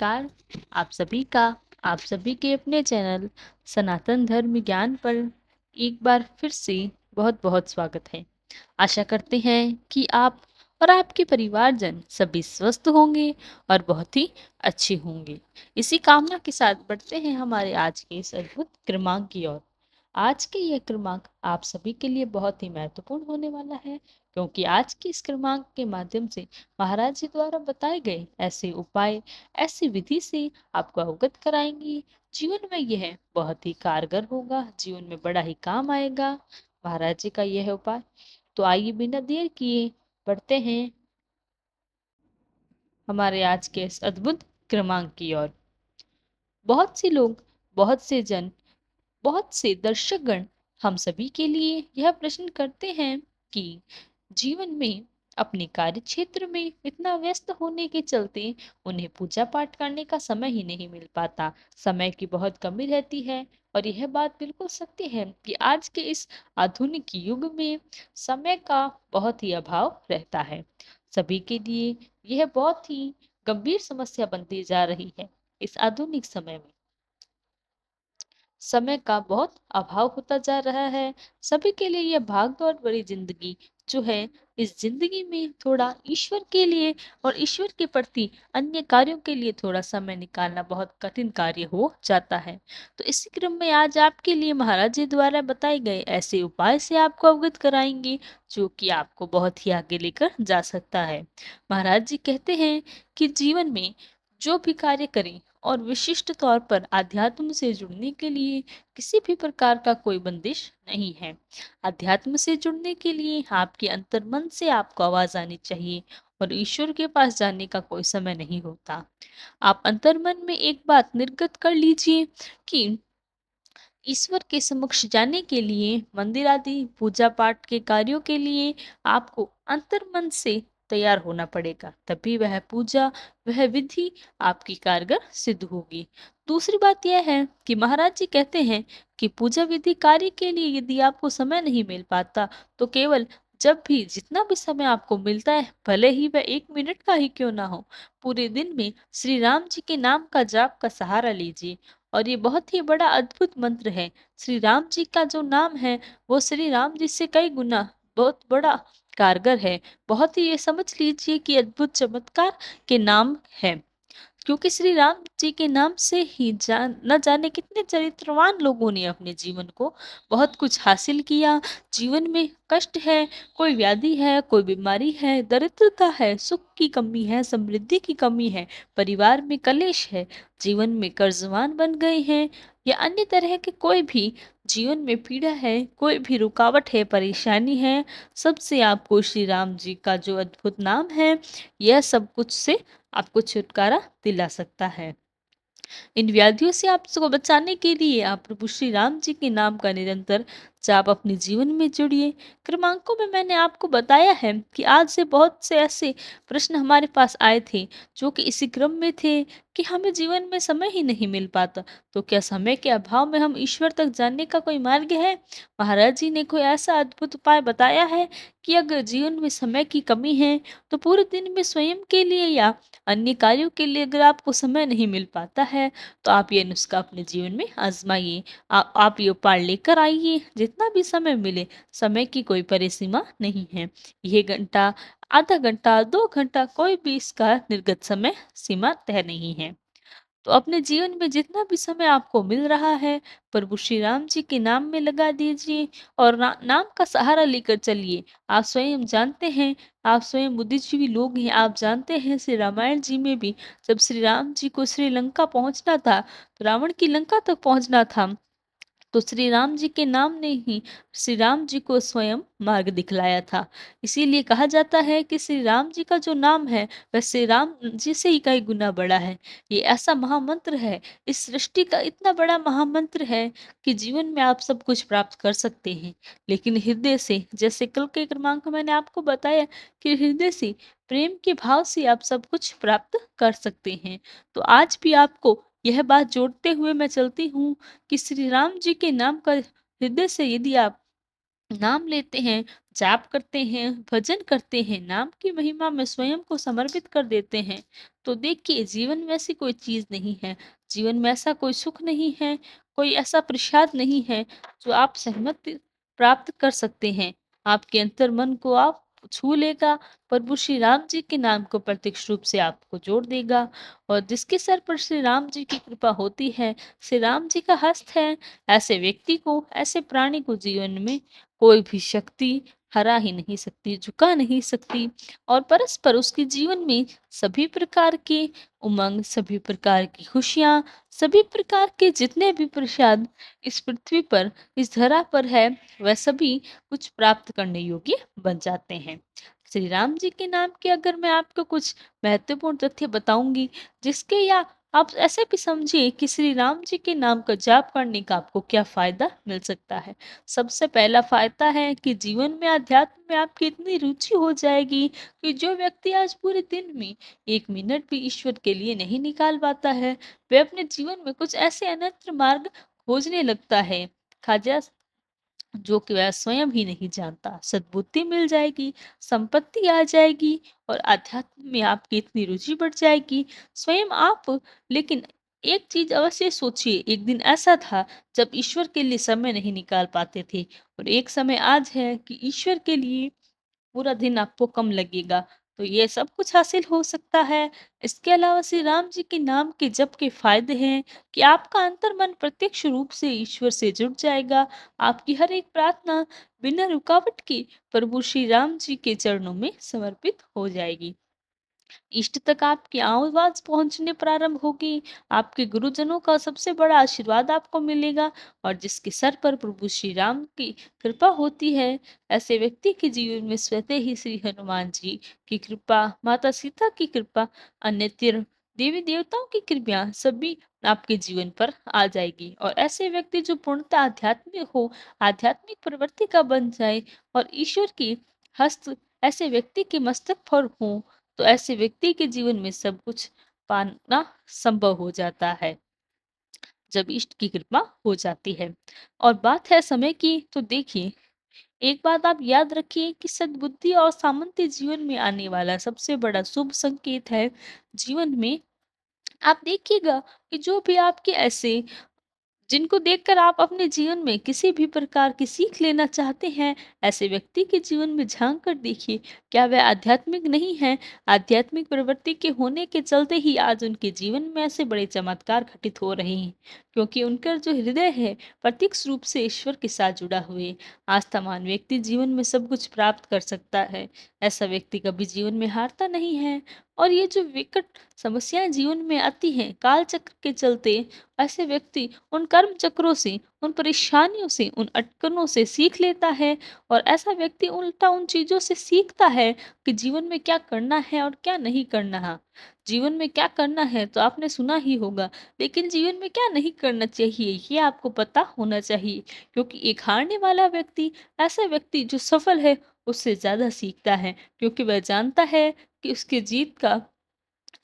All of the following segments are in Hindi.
नमस्कार। आप सभी का आप सभी के अपने चैनल सनातन धर्म ज्ञान पर एक बार फिर से बहुत बहुत स्वागत है। आशा करते हैं कि आप और आपके परिवारजन सभी स्वस्थ होंगे और बहुत ही अच्छे होंगे। इसी कामना के साथ बढ़ते हैं हमारे आज के इस अद्भुत क्रमांक की ओर। आज के यह क्रमांक आप सभी के लिए बहुत ही महत्वपूर्ण होने वाला है, क्योंकि आज के इस क्रमांक के माध्यम से महाराज जी द्वारा बताए गए ऐसे उपाय, ऐसी विधि से आपको अवगत कराएंगी। जीवन में यह बहुत ही कारगर होगा, जीवन में बड़ा ही काम आएगा महाराज जी का यह उपाय। तो आइए बिना देर किए बढ़ते हैं हमारे आज के इस अद्भुत क्रमांक की ओर। बहुत से लोग, बहुत से जन, बहुत से दर्शकगण हम सभी के लिए यह प्रश्न करते हैं कि जीवन में अपने कार्य क्षेत्र में इतना व्यस्त होने के चलते उन्हें पूजा पाठ करने का समय ही नहीं मिल पाता, समय की बहुत कमी रहती है। और यह बात बिल्कुल सत्य है कि आज के इस आधुनिक युग में समय का बहुत ही अभाव रहता है। सभी के लिए यह बहुत ही गंभीर समस्या बनती जा रही है। इस आधुनिक समय में समय का बहुत अभाव होता जा रहा है। सभी के लिए यह भाग दौड़ भरी जिंदगी जो है, इस जिंदगी में थोड़ा ईश्वर के लिए और ईश्वर के प्रति अन्य कार्यों के लिए थोड़ा समय निकालना बहुत कठिन कार्य हो जाता है। तो इसी क्रम में आज आपके लिए महाराज जी द्वारा बताए गए ऐसे उपाय से आपको अवगत कराएंगे जो कि आपको बहुत ही आगे लेकर जा सकता है। महाराज जी कहते हैं कि जीवन में जो भी कार्य करें और विशिष्ट तौर पर अध्यात्म से जुड़ने के लिए किसी भी प्रकार का कोई बंदिश नहीं है। अध्यात्म से जुड़ने के लिए आपके अंतर्मन से आपको आवाज आनी चाहिए और ईश्वर के पास जाने का कोई समय नहीं होता। आप अंतर्मन में एक बात निर्गत कर लीजिए कि ईश्वर के समक्ष जाने के लिए, मंदिर आदि पूजा पाठ के कार्यों के लिए आपको अंतर्मन से तैयार होना पड़ेगा, तभी वह पूजा, वह विधि आपकी कारगर सिद्ध होगी। दूसरी बात यह है कि महाराज जी कहते हैं कि पूजा विधि कार्य के लिए यदि आपको समय नहीं मिल पाता तो केवल जब भी जितना भी समय आपको मिलता है, भले ही वह 1 मिनट का ही क्यों ना हो, पूरे दिन में श्री राम जी के नाम का जाप का सहारा लीजिए। और ये बहुत ही बड़ा अद्भुत मंत्र है। श्री राम जी का जो नाम है वो श्री राम जी से कई गुना बहुत बड़ा कारगर है। बहुत ही ये समझ लीजिए कि अद्भुत चमत्कार के नाम है, क्योंकि श्री राम जी के नाम से ही न जाने कितने चरित्रवान लोगों ने अपने जीवन को बहुत कुछ हासिल किया। जीवन में कष्ट है, कोई व्याधि है, कोई बीमारी है, दरिद्रता है, सुख की कमी है, समृद्धि की कमी है, परिवार में कलेश है, जीवन में कर्जवान बन गए हैं, या अन्य तरह के कोई भी जीवन में पीड़ा है, कोई भी रुकावट है, परेशानी है, सबसे आपको श्री राम जी का जो अद्भुत नाम है, यह सब कुछ से आपको छुटकारा दिला सकता है। इन व्याधियों से आपको बचाने के लिए आप प्रभु श्री राम जी के नाम का निरंतर जाप अपने जीवन में जोड़िए। क्रमांकों में मैंने आपको बताया है कि आज से बहुत से ऐसे प्रश्न हमारे पास आए थे जो कि इसी क्रम में थे कि हमें जीवन में समय ही नहीं मिल पाता, तो क्या समय के अभाव में हम ईश्वर तक जाने का कोई मार्ग है? महाराज जी ने कोई ऐसा अद्भुत उपाय बताया है कि अगर जीवन में समय की कमी है तो पूरे दिन में स्वयं के लिए या अन्य कार्यों के लिए अगर आपको समय नहीं मिल पाता है तो आप ये नुस्खा अपने जीवन में आजमाइए। आप ये उपाय लेकर आइए, जितना भी समय मिले। समय की कोई परिसीमा नहीं है। ये घंटा, आधा घंटा, 2 घंटा, कोई भी इसका निर्गत समय सीमा तय नहीं है। तो अपने जीवन में जितना भी समय आपको मिल रहा है, प्रभु श्री राम जी के नाम में लगा दीजिए और नाम का सहारा लेकर चलिए। आप स्वयं जानते हैं, आप स्वयं बुद्धिजीवी लोग हैं, आप जानते हैं श्री रामायण जी में भी जब श्री राम जी को श्रीलंका पहुंचना था, तो रावण की लंका तक पहुंचना था, तो श्री राम जी के नाम ने ही श्री राम जी को स्वयं मार्ग दिखलाया था। इसीलिए कहा जाता है कि श्री राम जी का जो नाम है वह श्री राम जी से ही कई गुना बड़ा है। ये ऐसा महामंत्र है, इस सृष्टि का इतना बड़ा महामंत्र है कि जीवन में आप सब कुछ प्राप्त कर सकते हैं, लेकिन हृदय से, जैसे कल के क्रमांक में मैंने आपको बताया कि हृदय से, प्रेम के भाव से आप सब कुछ प्राप्त कर सकते हैं। तो आज भी आपको यह बात जोड़ते हुए मैं चलती हूँ कि श्री राम जी के नाम का हृदय से यदि आप नाम लेते हैं जाप करते हैं, भजन करते हैं, नाम की महिमा में स्वयं को समर्पित कर देते हैं, तो देखिए जीवन में ऐसी कोई चीज़ नहीं है, जीवन में ऐसा कोई सुख नहीं है, कोई ऐसा प्रसाद नहीं है, जो आप सहमति प्राप्त कर सकते हैं। आपके अंतर्मन को आप छू लेगा, प्रभु श्री राम जी के नाम को प्रत्यक्ष रूप से आपको जोड़ देगा और जिसके सर पर श्री राम जी की कृपा होती है, श्री राम जी का हस्त है, ऐसे व्यक्ति को, ऐसे प्राणी को जीवन में कोई भी शक्ति हरा ही नहीं सकती, झुका नहीं सकती और परस्पर उसके जीवन में सभी प्रकार के उमंग, सभी प्रकार की खुशियाँ, सभी प्रकार के जितने भी प्रसाद इस पृथ्वी पर, इस धरा पर है, वह सभी कुछ प्राप्त करने योग्य बन जाते हैं। श्री राम जी के नाम के अगर मैं आपको कुछ महत्वपूर्ण तथ्य बताऊंगी, जिसके या आप ऐसे भी समझिए कि श्री राम जी के नाम का जाप करने का आपको क्या फायदा मिल सकता है। सबसे पहला फायदा है कि जीवन में अध्यात्म में आपकी इतनी रुचि हो जाएगी कि जो व्यक्ति आज पूरे दिन में 1 मिनट भी ईश्वर के लिए नहीं निकाल पाता है, वह अपने जीवन में कुछ ऐसे अनंत मार्ग खोजने लगता है, खाजा जो कि वह स्वयं ही नहीं जानता। सद्बुद्धि मिल जाएगी, संपत्ति आ जाएगी और अध्यात्म में आपकी इतनी रुचि बढ़ जाएगी, स्वयं आप। लेकिन एक चीज़ अवश्य सोचिए, एक दिन ऐसा था जब ईश्वर के लिए समय नहीं निकाल पाते थे और एक समय आज है कि ईश्वर के लिए पूरा दिन आपको कम लगेगा। तो ये सब कुछ हासिल हो सकता है। इसके अलावा श्री राम जी के नाम के जप के फ़ायदे हैं कि आपका अंतर्मन प्रत्यक्ष रूप से ईश्वर से जुड़ जाएगा। आपकी हर एक प्रार्थना बिना रुकावट के प्रभु श्री राम जी के चरणों में समर्पित हो जाएगी। इष्ट तक आपकी आवाज़ पहुँचने प्रारंभ होगी। आपके गुरुजनों का सबसे बड़ा आशीर्वाद आपको मिलेगा और जिसके सर पर प्रभु श्री राम की कृपा होती है, ऐसे व्यक्ति के जीवन में स्वतः ही श्री हनुमान जी की कृपा, माता सीता की कृपा, अन्यत्र देवी-देवताओं की कृपया सभी आपके जीवन पर आ जाएगी और ऐसे व्यक्ति जो पूर्णतः आध्यात्मिक हो, आध्यात्मिक प्रवृत्ति का बन जाए और ईश्वर की हस्त ऐसे व्यक्ति के मस्तक पर हो, तो ऐसे व्यक्ति के जीवन में सब कुछ पाना संभव हो जाता है, जब इष्ट की कृपा हो जाती है। और बात है समय की, तो देखिए, एक बात आप याद रखिए कि सद्बुद्धि और सामंती जीवन में आने वाला सबसे बड़ा शुभ संकेत है। जीवन में आप देखिएगा कि जो भी आपके ऐसे जिनको देखकर आप अपने जीवन में किसी भी प्रकार की सीख लेना चाहते हैं, ऐसे व्यक्ति के जीवन में झांक कर देखिए, क्या वह आध्यात्मिक नहीं है? आध्यात्मिक प्रवृत्ति के होने के चलते ही आज उनके जीवन में ऐसे बड़े चमत्कार घटित हो रहे हैं, क्योंकि उनका जो हृदय है, प्रत्यक्ष रूप से ईश्वर के साथ जुड़ा हुए है। आस्थावान व्यक्ति जीवन में सब कुछ प्राप्त कर सकता है। ऐसा व्यक्ति कभी जीवन में हारता नहीं है और ये जो विकट समस्याएँ जीवन में आती हैं, काल चक्र के चलते, ऐसे व्यक्ति उन कर्म चक्रों से, उन परेशानियों से, उन अटकनों से सीख लेता है और ऐसा व्यक्ति उल्टा उन चीज़ों से सीखता है कि जीवन में क्या करना है और क्या नहीं करना है। जीवन में क्या करना है तो आपने सुना ही होगा, लेकिन जीवन में क्या नहीं करना चाहिए ये आपको पता होना चाहिए, क्योंकि एक हारने वाला व्यक्ति, ऐसा व्यक्ति जो सफल है, उससे ज़्यादा सीखता है, क्योंकि वह जानता है कि उसकी जीत का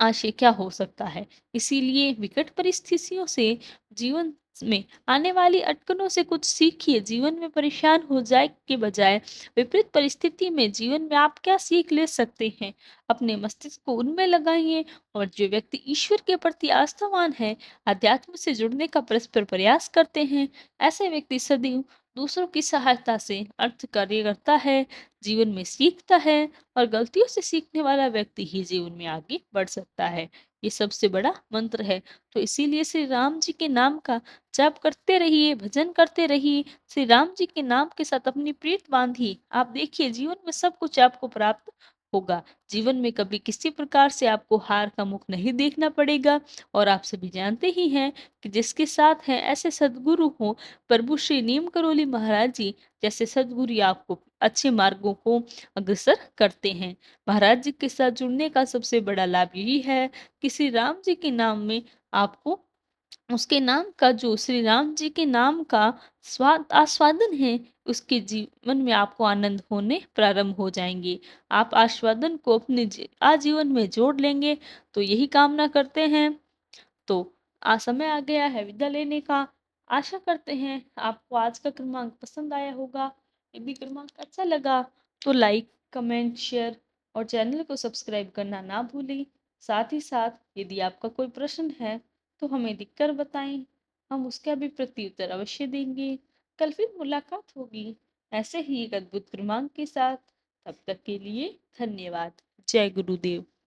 आशय क्या हो सकता है। इसीलिए विकट परिस्थितियों से, जीवन में आने वाली अटकनों से कुछ सीखिए। जीवन में परेशान हो जाए के बजाय विपरीत परिस्थिति में जीवन में आप क्या सीख ले सकते हैं, अपने मस्तिष्क को उनमें लगाइए। और जो व्यक्ति ईश्वर के प्रति आस्थावान है, अध्यात्म से जुड़ने का परस्पर प्रयास करते हैं, ऐसे व्यक्ति सदैव दूसरों की सहायता से अर्थ कार्य करता है, जीवन में सीखता है और गलतियों से सीखने वाला व्यक्ति ही जीवन में आगे बढ़ सकता है। ये सबसे बड़ा मंत्र है। तो इसीलिए श्री राम जी के नाम का जाप करते रहिए, भजन करते रहिए, श्री राम जी के नाम के साथ अपनी प्रीत बांधिए। आप देखिए जीवन में सब कुछ आपको प्राप्त होगा। जीवन में कभी किसी प्रकार से आपको हार का मुख नहीं देखना पड़ेगा और आप सभी जानते ही हैं कि जिसके साथ हैं ऐसे सद्गुरु हों, प्रभु श्री नीम करोली महाराज जी जैसे सद्गुरु आपको अच्छे मार्गों को अग्रसर करते हैं। महाराज जी के साथ जुड़ने का सबसे बड़ा लाभ यही है कि श्री राम जी के नाम में आपको उसके नाम का, जो श्री राम जी के नाम का स्वाद आस्वादन है, उसके जीवन में आपको आनंद होने प्रारंभ हो जाएंगे। आप आस्वादन को अपने आजीवन में जोड़ लेंगे। तो यही कामना करते हैं। तो समय आ गया है विदा लेने का। आशा करते हैं आपको आज का क्रमांक पसंद आया होगा। यदि क्रमांक अच्छा लगा तो लाइक, कमेंट, शेयर और चैनल को सब्सक्राइब करना ना भूलें। साथ ही साथ यदि आपका कोई प्रश्न है तो हमें लिखकर बताएं, हम उसका भी प्रत्युत्तर अवश्य देंगे। कल फिर मुलाकात होगी ऐसे ही एक अद्भुत क्रमांक के साथ। तब तक के लिए धन्यवाद। जय गुरुदेव।